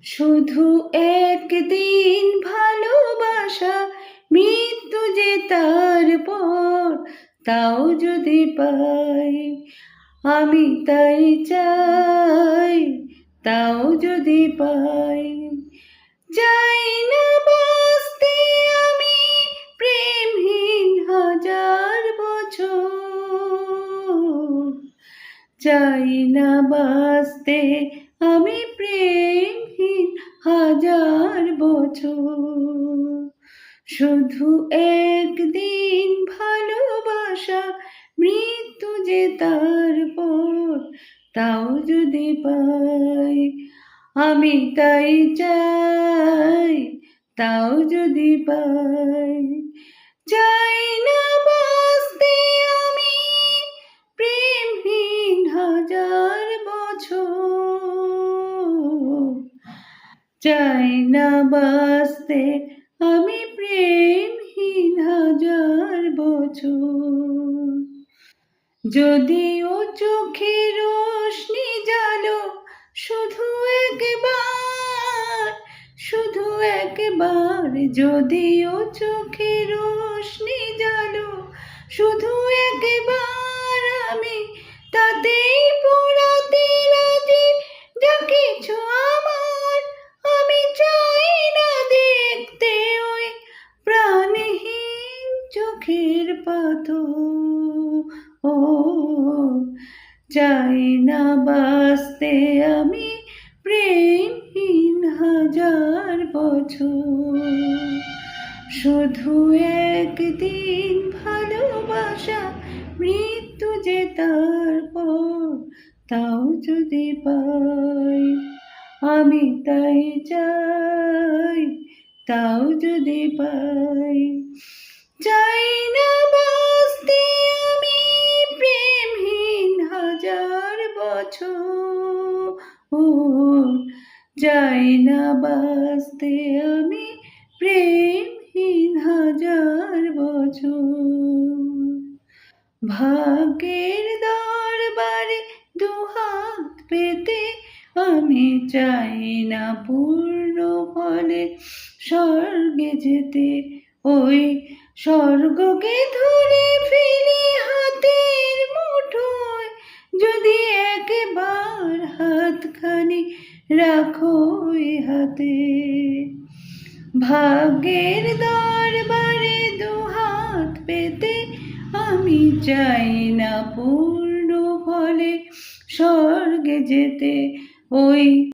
শুধু একদিন ভালোবাসা, মৃত্যু যে তারপর, তাও যদি পাই, আমি তাই চাই, তাও যদি পাই। যাই না বাঁচতে আমি প্রেমহীন হাজার বছর, চাই না বাঁচতে আমি প্রেমহীন হাজার বছর। শুধু একদিন ভালোবাসা, মৃত্যু যে তারপর, তাও যদি পাই, আমি তাই চাই, তাও যদি পাই। চাই না বাঁচতে আমি প্রেমহীন হাজার বছর, চাই না বাঁচতে আমি প্রেমহীন হাজার বছর। যদিও চোখে রোশনি জালো, শুধু একবার, শুধু একবার। যদিও চোখে রোশনি জালো, শুধু একবার, আমি তাতেই পোড়াতে রাজি। যা কিছু আমার, আমি চাই না দেখতে ওই প্রাণহীন চোখের পাথর। ও চাই না বাঁচতে আমি প্রেমহীন হাজার বছর। শুধু একদিন ভালোবাসা, মৃত্যু যে তারপর, তাও যদি পাই, আমি তাই চাই, তাও যদি পাই। চাই না বাঁচতে আমি প্রেমহীন হাজার বছর, চাই না বাঁচতে আমি প্রেমহীন হাজার বছর। ভাগ্যের দরবারে দুহাত পেতে আমি চাই না পূর্ণ ফলে স্বর্গে যেতে। ওই স্বর্গকে ধরে ফেলি হাতের মুঠোয়, যদি একবার হাতখানি রাখো ওই হাতে। ভাগ্যের দরবারে দুহাত পেতে আমি চাই না পূর্ণ ফলে স্বর্গে যেতে। ওই